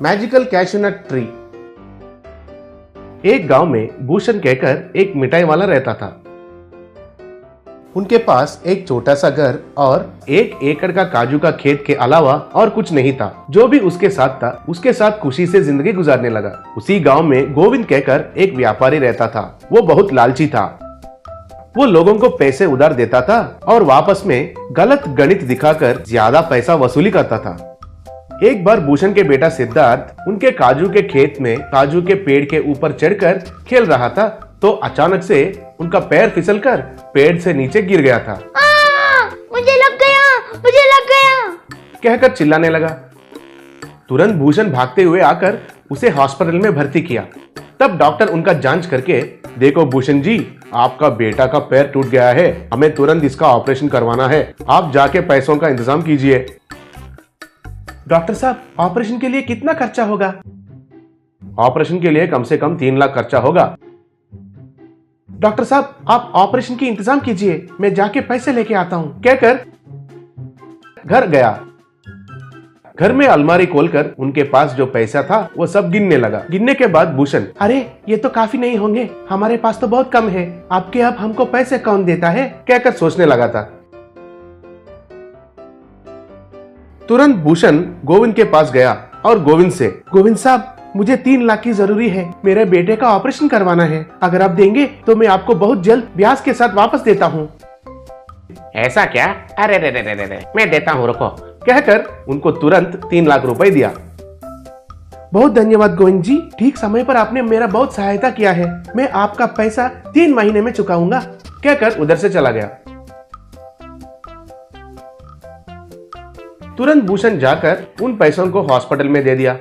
Magical cashew nut tree. एक गांव में भूषण कहकर एक मिठाई वाला रहता था। उनके पास एक छोटा सा घर और 1 एकड़ का काजू का खेत के अलावा और कुछ नहीं था। जो भी उसके साथ था उसके साथ खुशी से जिंदगी गुजारने लगा। उसी गांव में गोविंद कहकर एक व्यापारी रहता था। वो बहुत लालची था। वो लोगों को पैसे उधार देता था और वापस में गलत गणित दिखाकर ज्यादा पैसा वसूली करता था। एक बार भूषण के बेटा सिद्धार्थ उनके काजू के खेत में काजू के पेड़ के ऊपर चढ़कर खेल रहा था तो अचानक से उनका पैर फिसलकर पेड़ से नीचे गिर गया था। मुझे लग गया कहकर चिल्लाने लगा। तुरंत भूषण भागते हुए आकर उसे हॉस्पिटल में भर्ती किया। तब डॉक्टर उनका जांच करके, देखो भूषण जी, आपका बेटा का पैर टूट गया है, हमें तुरंत इसका ऑपरेशन करवाना है, आप जाके पैसों का इंतजाम कीजिए। डॉक्टर साहब, ऑपरेशन के लिए कितना खर्चा होगा? ऑपरेशन के लिए कम से कम 3 लाख खर्चा होगा। डॉक्टर साहब, आप ऑपरेशन की इंतजाम कीजिए, मैं जाके पैसे लेके आता हूं, कहकर घर गया। घर में अलमारी खोलकर उनके पास जो पैसा था वो सब गिनने लगा। गिनने के बाद भूषण, अरे ये तो काफी नहीं होंगे, हमारे पास तो बहुत कम है, आपके अब हमको पैसे कौन देता है, कहकर सोचने लगा था। तुरंत भूषण गोविंद के पास गया और गोविंद से, गोविंद साहब, मुझे 3 लाख की जरूरी है, मेरे बेटे का ऑपरेशन करवाना है, अगर आप देंगे तो मैं आपको बहुत जल्द ब्याज के साथ वापस देता हूँ। ऐसा क्या? अरे रे रे रे रे, मैं देता हूँ, रुको, कहकर उनको तुरंत 3 लाख रुपए दिया। बहुत धन्यवाद गोविंद जी, ठीक समय पर आपने मेरा बहुत सहायता किया है, मैं आपका पैसा 3 महीने में चुकाऊंगा, कहकर उधर से चला गया। तुरंत भूषण जाकर उन पैसों को हॉस्पिटल में दे दिया।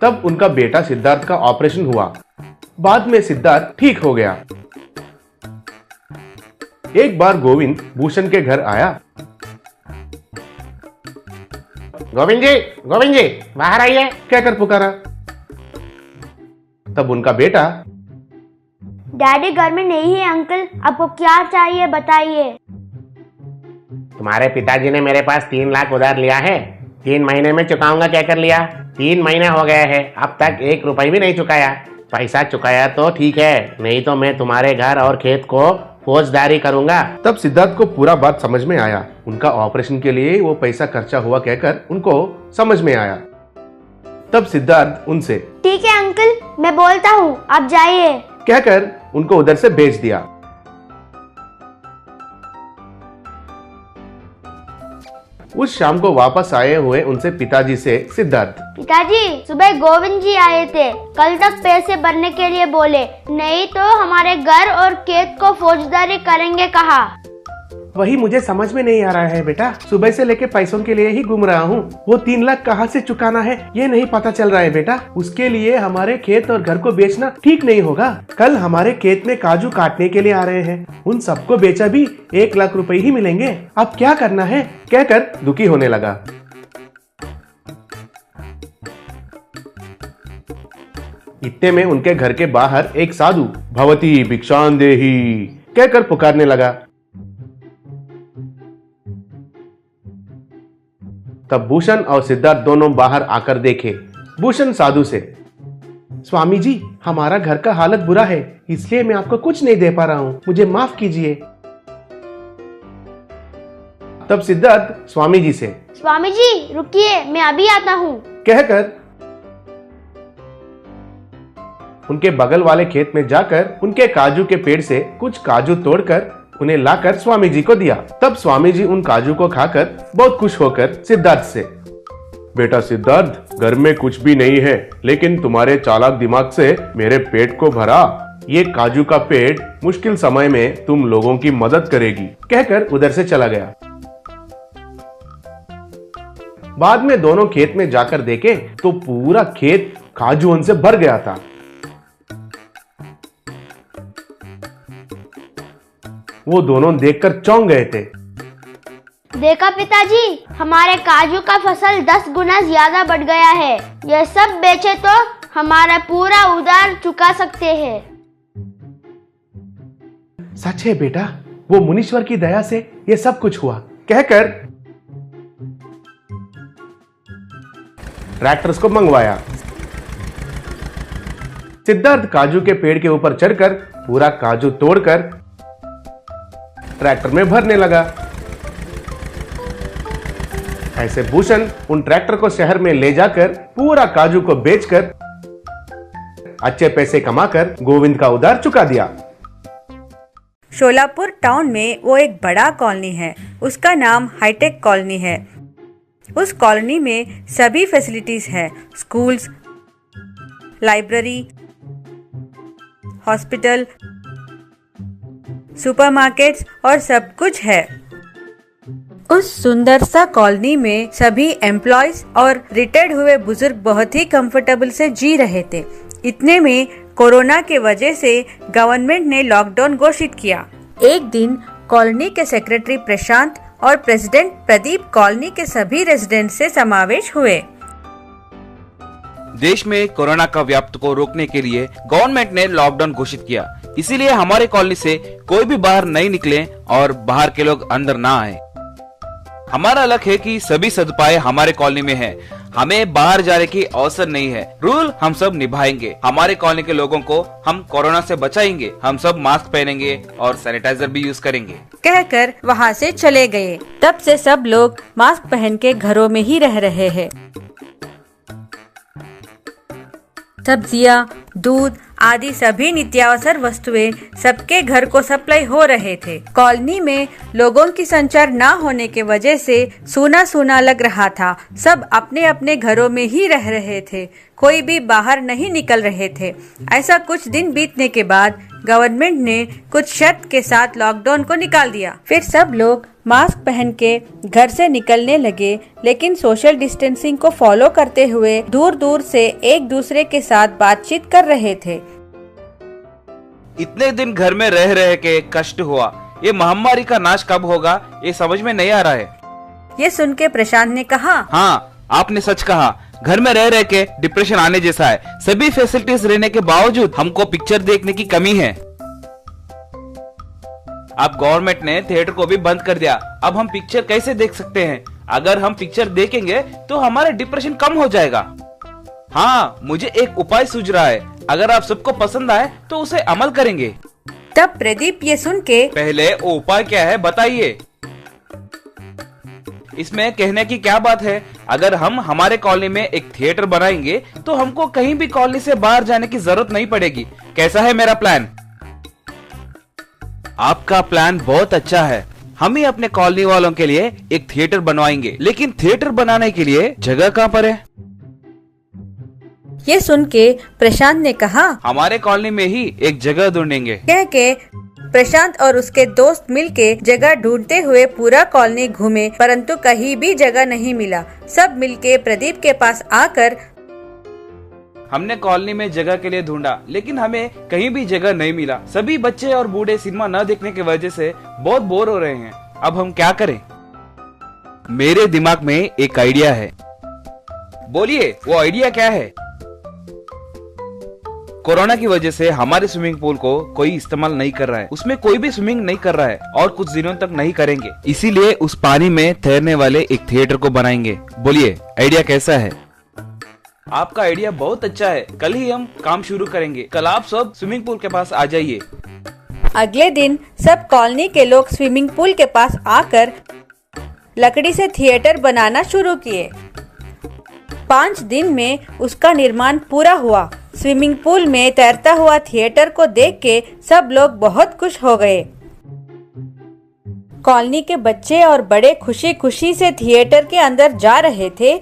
तब उनका बेटा सिद्धार्थ का ऑपरेशन हुआ। बाद में सिद्धार्थ ठीक हो गया। एक बार गोविंद भूषण के घर आया। गोविंद जी, बाहर आइए, कहकर पुकारा। तब उनका बेटा, डैडी घर में नहीं है अंकल, आपको क्या चाहिए बताइए। तुम्हारे पिताजी ने मेरे पास 3 लाख उधार लिया है, 3 महीने में चुकाऊंगा कहकर लिया। 3 महीने हो गए हैं, अब तक 1 रुपए भी नहीं चुकाया। पैसा चुकाया तो ठीक है, नहीं तो मैं तुम्हारे घर और खेत को फौजदारी करूंगा। तब सिद्धार्थ को पूरा बात समझ में आया। उनका ऑपरेशन के लिए वो पैसा खर्चा हुआ कहकर उनको समझ में आया। तब सिद्धार्थ उनसे, ठीक है अंकल, मैं बोलता हूँ, आप जाइए, कहकर उनको उधर से भेज दिया। उस शाम को वापस आए हुए उनसे पिताजी से सिद्धार्थ, पिताजी, सुबह गोविंद जी आए थे, कल तक पैसे भरने के लिए बोले, नहीं तो हमारे घर और खेत को फौजदारी करेंगे कहा। वही मुझे समझ में नहीं आ रहा है बेटा, सुबह से लेके पैसों के लिए ही घूम रहा हूँ, वो 3 लाख कहाँ से चुकाना है ये नहीं पता चल रहा है बेटा। उसके लिए हमारे खेत और घर को बेचना ठीक नहीं होगा। कल हमारे खेत में काजू काटने के लिए आ रहे हैं, उन सबको बेचा भी 1 लाख रुपए ही मिलेंगे, अब क्या करना है, कहकर दुखी होने लगा। इतने में उनके घर के बाहर एक साधु भवती भिक्षां देहि कहकर पुकारने लगा। तब भूषण और सिद्धार्थ दोनों बाहर आकर देखे। भूषण साधु से, स्वामी जी, हमारा घर का हालत बुरा है, इसलिए मैं आपको कुछ नहीं दे पा रहा हूँ, मुझे माफ कीजिए। तब सिद्धार्थ स्वामी जी से, स्वामी जी रुकिए, मैं अभी आता हूँ, कहकर उनके बगल वाले खेत में जाकर उनके काजू के पेड़ से कुछ काजू तोड़कर उन्हें लाकर स्वामी जी को दिया। तब स्वामी जी उन काजू को खाकर बहुत खुश होकर सिद्धार्थ से, बेटा सिद्धार्थ, घर में कुछ भी नहीं है, लेकिन तुम्हारे चालाक दिमाग से मेरे पेट को भरा। ये काजू का पेड़ मुश्किल समय में तुम लोगों की मदद करेगी, कहकर उधर से चला गया। बाद में दोनों खेत में जाकर देखे तो पूरा खेत काजूओं से भर गया था। वो दोनों देखकर चौंक गए थे। देखा पिताजी, हमारे काजू का फसल 10 गुना ज्यादा बढ़ गया है, ये सब बेचे तो हमारा पूरा उधार चुका सकते हैं। सच है बेटा, वो मुनीश्वर की दया से ये सब कुछ हुआ, कहकर ट्रैक्टर्स को मंगवाया। सिद्धार्थ काजू के पेड़ के ऊपर चढ़कर पूरा काजू तोड़कर ट्रैक्टर में भरने लगा। ऐसे भूषण उन ट्रैक्टर को शहर में ले जाकर पूरा काजू को बेचकर अच्छे पैसे कमाकर गोविंद का उधार चुका दिया। शोलापुर टाउन में वो एक बड़ा कॉलोनी है, उसका नाम हाईटेक कॉलोनी है। उस कॉलोनी में सभी फैसिलिटीज है, स्कूल्स, लाइब्रेरी, हॉस्पिटल, सुपरमार्केट्स और सब कुछ है। उस सुंदर सा कॉलोनी में सभी एम्प्लॉयज और रिटायर्ड हुए बुजुर्ग बहुत ही कंफर्टेबल से जी रहे थे। इतने में कोरोना के वजह से गवर्नमेंट ने लॉकडाउन घोषित किया। एक दिन कॉलोनी के सेक्रेटरी प्रशांत और प्रेसिडेंट प्रदीप कॉलोनी के सभी रेजिडेंट से समावेश हुए। देश में कोरोना का व्याप्त को रोकने के लिए गवर्नमेंट ने लॉकडाउन घोषित किया, इसीलिए हमारे कॉलोनी से कोई भी बाहर नहीं निकले और बाहर के लोग अंदर ना आए। हमारा लक्ष्य है कि सभी सदुपाय हमारे कॉलोनी में है, हमें बाहर जाने की अवसर नहीं है। रूल हम सब निभाएंगे, हमारे कॉलोनी के लोगों को हम कोरोना से बचाएंगे। हम सब मास्क पहनेंगे और सैनिटाइजर भी यूज करेंगे, कहकर वहाँ से चले गए। तब से सब लोग मास्क पहन के घरों में ही रह रहे हैं। सब्जियाँ, दूध आदि सभी नित्यावसर वस्तुएं सबके घर को सप्लाई हो रहे थे। कॉलोनी में लोगों की संचार न होने के वजह से सूना सूना लग रहा था। सब अपने अपने घरों में ही रह रहे थे, कोई भी बाहर नहीं निकल रहे थे। ऐसा कुछ दिन बीतने के बाद गवर्नमेंट ने कुछ शर्त के साथ लॉकडाउन को निकाल दिया। फिर सब लोग मास्क पहन के घर से निकलने लगे, लेकिन सोशल डिस्टेंसिंग को फॉलो करते हुए दूर दूर से एक दूसरे के साथ बातचीत कर रहे थे। इतने दिन घर में रह रहे के कष्ट हुआ, ये महामारी का नाश कब होगा ये समझ में नहीं आ रहा है। ये सुन के प्रशांत ने कहा, हाँ आपने सच कहा, घर में रह रहे के डिप्रेशन आने जैसा है। सभी फैसिलिटीज रहने के बावजूद हमको पिक्चर देखने की कमी है। अब गवर्नमेंट ने थिएटर को भी बंद कर दिया, अब हम पिक्चर कैसे देख सकते हैं? अगर हम पिक्चर देखेंगे तो हमारा डिप्रेशन कम हो जाएगा। हाँ, मुझे एक उपाय सूझ रहा है, अगर आप सबको पसंद आए तो उसे अमल करेंगे। तब प्रदीप ये सुन के, पहले वो उपाय क्या है बताइए। इसमें कहने की क्या बात है? अगर हम हमारे कॉलोनी में एक थिएटर बनाएंगे तो हमको कहीं भी कॉलोनी से बाहर जाने की जरूरत नहीं पड़ेगी। कैसा है मेरा प्लान? आपका प्लान बहुत अच्छा है। हम ही अपने कॉलोनी वालों के लिए एक थिएटर बनवाएंगे, लेकिन थिएटर बनाने के लिए जगह कहाँ पर है? ये सुन के प्रशांत ने कहा, हमारे कॉलोनी में ही एक जगह ढूंढेंगे। कह के प्रशांत और उसके दोस्त मिलके जगह ढूंढते हुए पूरा कॉलोनी घूमे, परंतु कहीं भी जगह नहीं मिला। सब मिलके प्रदीप के पास आकर, हमने कॉलोनी में जगह के लिए ढूंढा, लेकिन हमें कहीं भी जगह नहीं मिला। सभी बच्चे और बूढ़े सिनेमा न देखने की वजह से बहुत बोर हो रहे हैं। अब हम क्या करें? मेरे दिमाग में एक आइडिया है। बोलिए, वो आइडिया क्या है? कोरोना की वजह से हमारे स्विमिंग पूल को कोई इस्तेमाल नहीं कर रहा है, उसमें कोई भी स्विमिंग नहीं कर रहा है और कुछ दिनों तक नहीं करेंगे। इसीलिए उस पानी में तैरने वाले एक थिएटर को बनाएंगे। बोलिए, आइडिया कैसा है? आपका आइडिया बहुत अच्छा है, कल ही हम काम शुरू करेंगे। कल आप सब स्विमिंग पूल के पास आ जाइए। अगले दिन सब कॉलोनी के लोग स्विमिंग पूल के पास आकर लकड़ी से थिएटर बनाना शुरू किए। 5 दिन में उसका निर्माण पूरा हुआ। स्विमिंग पूल में तैरता हुआ थिएटर को देख के सब लोग बहुत खुश हो गए। कॉलोनी के बच्चे और बड़े खुशी खुशी से थिएटर के अंदर जा रहे थे।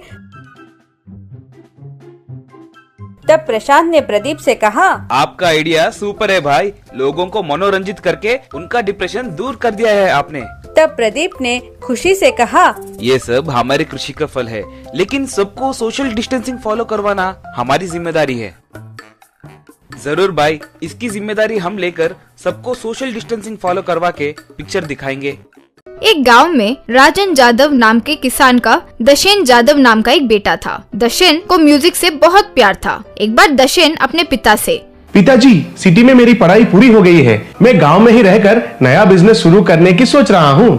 तब प्रशांत ने प्रदीप से कहा, आपका आइडिया सुपर है भाई, लोगों को मनोरंजित करके उनका डिप्रेशन दूर कर दिया है आपने। तब प्रदीप ने खुशी से कहा, ये सब हमारी कृषि का फल है, लेकिन सबको सोशल डिस्टेंसिंग फॉलो करवाना हमारी जिम्मेदारी है। जरूर भाई, इसकी जिम्मेदारी हम लेकर सबको सोशल डिस्टेंसिंग फॉलो करवा के पिक्चर दिखाएंगे। एक गांव में राजन जादव नाम के किसान का दशेन जादव नाम का एक बेटा था। दशेन को म्यूजिक से बहुत प्यार था। एक बार दशेन अपने पिता से, पिताजी, सिटी में मेरी पढ़ाई पूरी हो गई है, मैं गांव में ही रहकर नया बिजनेस शुरू करने की सोच रहा हूँ।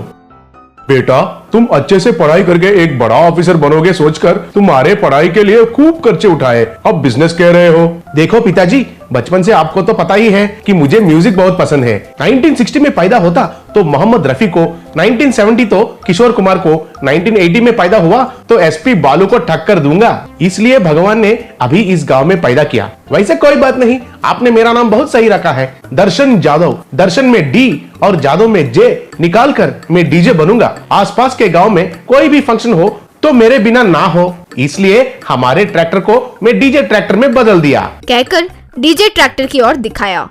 बेटा, तुम अच्छे से पढ़ाई करके एक बड़ा ऑफिसर बनोगे सोचकर तुम्हारे पढ़ाई के लिए खूब खर्चे उठाए, अब बिजनेस कह रहे हो। देखो पिताजी, बचपन से आपको तो पता ही है कि मुझे म्यूजिक बहुत पसंद है। 1960 में पैदा होता तो मोहम्मद रफी को, 1970 तो किशोर कुमार को, 1980 में पैदा हुआ तो एसपी बालू को टक्कर दूंगा। इसलिए भगवान ने अभी इस गांव में पैदा किया। वैसे कोई बात नहीं, आपने मेरा नाम बहुत सही रखा है, दर्शन जादव। दर्शन में डी और जादव में जे निकाल कर मैं डीजे बनूंगा। आसपास के गांव में कोई भी फंक्शन हो तो मेरे बिना ना हो, इसलिए हमारे ट्रैक्टर को मैं डीजे ट्रैक्टर में बदल दिया। कहकर डीजे ट्रैक्टर की ओर दिखाया।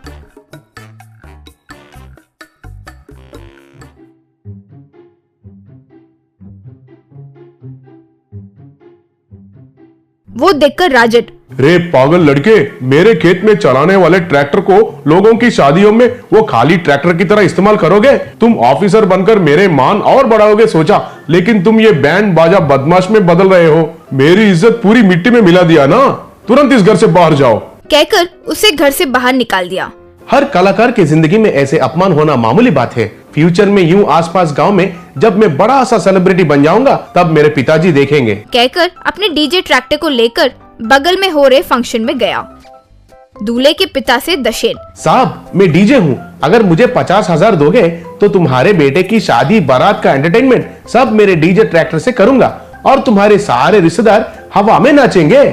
वो देखकर राजन, रे पागल लड़के, मेरे खेत में चलाने वाले ट्रैक्टर को लोगों की शादियों में वो खाली ट्रैक्टर की तरह इस्तेमाल करोगे? तुम ऑफिसर बनकर मेरे मान और बढ़ाओगे सोचा, लेकिन तुम ये बैंड बाजा बदमाश में बदल रहे हो। मेरी इज्जत पूरी मिट्टी में मिला दिया ना। तुरंत इस घर से बाहर जाओ। कहकर उसे घर से बाहर निकाल दिया। हर कलाकार की जिंदगी में ऐसे अपमान होना मामूली बात है। फ्यूचर में यूं आसपास गांव में जब मैं बड़ा सा सेलिब्रिटी बन जाऊंगा तब मेरे पिताजी देखेंगे। कहकर अपने डीजे ट्रैक्टर को लेकर बगल में हो रहे फंक्शन में गया। दूल्हे के पिता से दशेन, साहब मैं डीजे हूँ, अगर मुझे 50,000 दोगे तो तुम्हारे बेटे की शादी बारात का एंटरटेनमेंट सब मेरे डीजे ट्रैक्टर से करूंगा और तुम्हारे सारे रिश्तेदार हवा में नाचेंगे।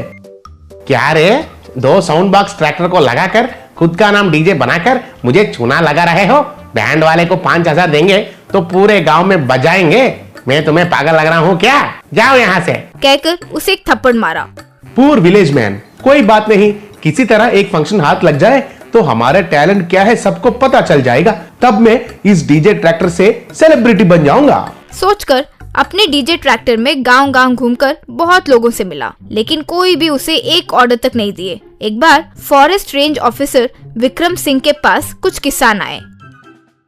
क्या रे, 2 साउंड बॉक्स ट्रैक्टर को लगाकर खुद का नाम डीजे बनाकर मुझे चूना लगा रहे हो? बैंड वाले को 5,000 देंगे तो पूरे गांव में बजाएंगे। मैं तुम्हें पागल लग रहा हूँ क्या? जाओ यहाँ से। कहकर उसे एक थप्पड़ मारा। पूर विलेज मैन, कोई बात नहीं, किसी तरह एक फंक्शन हाथ लग जाए तो हमारे टैलेंट क्या है सबको पता चल जाएगा, तब मैं इस डीजे ट्रैक्टर से सेलिब्रिटी बन जाऊंगा। सोचकर अपने डीजे ट्रैक्टर में गांव-गांव घूमकर बहुत लोगों से मिला, लेकिन कोई भी उसे एक ऑर्डर तक नहीं दिए। एक बार forest range officer Vikram Singh के पास कुछ किसान आए।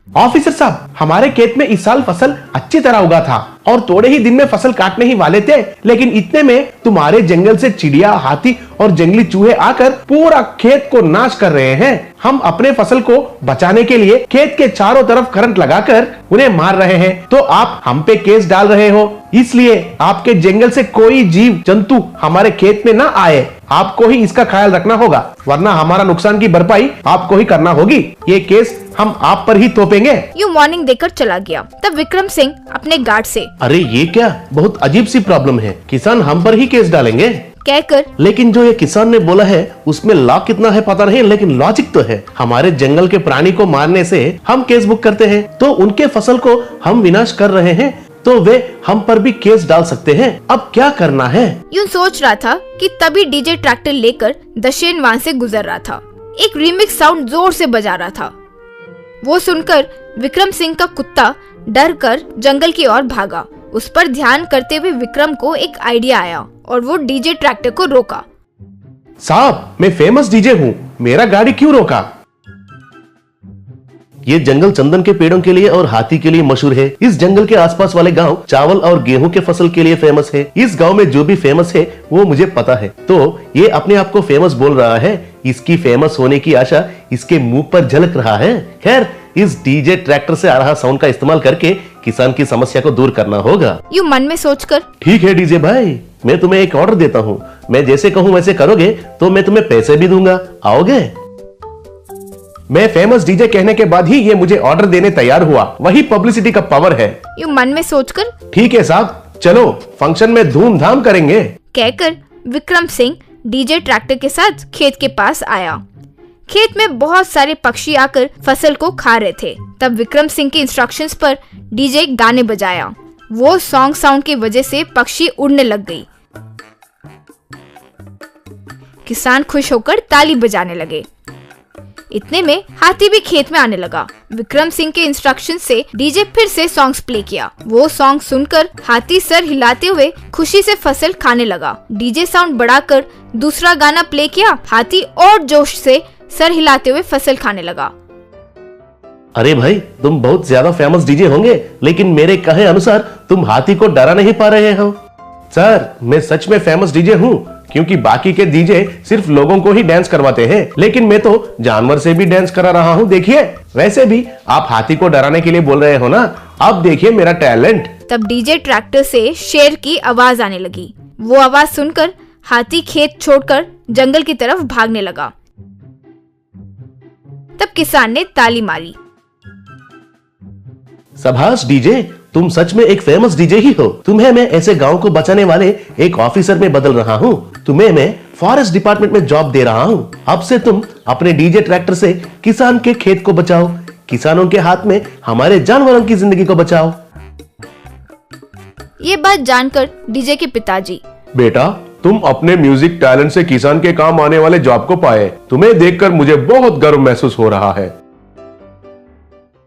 ऑफिसर साहब, हमारे खेत में इस साल फसल अच्छी तरह उगा था और थोड़े ही दिन में फसल काटने ही वाले थे, लेकिन इतने में तुम्हारे जंगल से चिड़िया, हाथी और जंगली चूहे आकर पूरा खेत को नाश कर रहे हैं। हम अपने फसल को बचाने के लिए खेत के चारों तरफ करंट लगाकर उन्हें मार रहे हैं, तो आप हम पे केस डाल रहे हो। इसलिए आपके जंगल से कोई जीव जंतु हमारे खेत में ना आए। आपको ही इसका ख्याल रखना होगा, वरना हमारा नुकसान की भरपाई आपको ही करना होगी। ये केस हम आप पर ही थोपेंगे। यूं वार्निंग देकर चला गया। तब विक्रम सिंह अपने गार्ड से, अरे ये क्या बहुत अजीब सी प्रॉब्लम है, किसान हम पर ही केस डालेंगे? कहकर, लेकिन जो ये किसान ने बोला है उसमें लॉ कितना है पता नहीं, लेकिन लॉजिक तो है। हमारे जंगल के प्राणी को मारने से हम केस बुक करते हैं, तो उनके फसल को हम विनाश कर रहे हैं तो वे हम पर भी केस डाल सकते हैं। अब क्या करना है? यूं सोच रहा था कि तभी डीजे ट्रैक्टर लेकर दशेन वहां से गुजर रहा था। एक रिमिक्स साउंड जोर से बजा रहा था। वो सुनकर विक्रम सिंह का कुत्ता डर कर जंगल की ओर भागा। उस पर ध्यान करते हुए विक्रम को एक आइडिया आया और वो डीजे ट्रैक्टर को रोका। साहब, मैं फेमस डीजे हूँ, मेरा गाड़ी क्यों रोका? ये जंगल चंदन के पेड़ों के लिए और हाथी के लिए मशहूर है। इस जंगल के आसपास वाले गांव चावल और गेहूं के फसल के लिए फेमस है। इस गांव में जो भी फेमस है वो मुझे पता है, तो ये अपने आप को फेमस बोल रहा है। इसकी फेमस होने की आशा इसके मुंह पर झलक रहा है। खैर, इस डीजे ट्रैक्टर से आ रहा साउंड का इस्तेमाल करके किसान की समस्या को दूर करना होगा। यूं मन में सोचकर, ठीक है डीजे भाई, मैं तुम्हें एक ऑर्डर देता हूँ। मैं जैसे कहूँ वैसे करोगे तो मैं तुम्हें पैसे भी दूंगा, आओगे? मैं फेमस डीजे कहने के बाद ही ये मुझे ऑर्डर देने तैयार हुआ। वही पब्लिसिटी का पावर है। यूं मन में सोचकर, ठीक है साहब, चलो फंक्शन में धूमधाम करेंगे। कहकर विक्रम सिंह डीजे ट्रैक्टर के साथ खेत के पास आया। खेत में बहुत सारे पक्षी आकर फसल को खा रहे थे। तब विक्रम सिंह के इंस्ट्रक्शंस पर डीजे गाने बजाया। वो सॉन्ग साउंड की वजह से पक्षी उड़ने लग गई। किसान खुश होकर ताली बजाने लगे। इतने में हाथी भी खेत में आने लगा। विक्रम सिंह के इंस्ट्रक्शन से डीजे फिर से सॉन्ग्स प्ले किया। वो सॉन्ग सुनकर हाथी सर हिलाते हुए खुशी से फसल खाने लगा। डीजे साउंड बढ़ाकर दूसरा गाना प्ले किया। हाथी और जोश से सर हिलाते हुए फसल खाने लगा। अरे भाई, तुम बहुत ज्यादा फेमस डीजे होंगे, लेकिन मेरे कहे अनुसार तुम हाथी को डरा नहीं पा रहे हो। सर, मैं सच में फेमस डीजे हूँ। क्योंकि बाकी के डीजे सिर्फ लोगों को ही डांस करवाते हैं, लेकिन मैं तो जानवर से भी डांस करा रहा हूँ। देखिए, वैसे भी आप हाथी को डराने के लिए बोल रहे हो ना, अब देखिए मेरा टैलेंट। तब डीजे ट्रैक्टर से शेर की आवाज आने लगी। वो आवाज सुनकर हाथी खेत छोड़कर जंगल की तरफ भागने लगा। तब किसान ने ताली मारी। शाबाश डीजे, तुम सच में एक फेमस डीजे ही हो। तुम्हें मैं ऐसे गांव को बचाने वाले एक ऑफिसर में बदल रहा हूँ। तुम्हें मैं फॉरेस्ट डिपार्टमेंट में जॉब दे रहा हूँ। अब से तुम अपने डीजे ट्रैक्टर से किसान के खेत को बचाओ, किसानों के हाथ में हमारे जानवरों की जिंदगी को बचाओ। ये बात जानकर डीजे के पिताजी, बेटा, तुम अपने म्यूजिक टैलेंट से किसान के काम आने वाले जॉब को पाए। तुम्हें देखकर मुझे बहुत गर्व महसूस हो रहा है।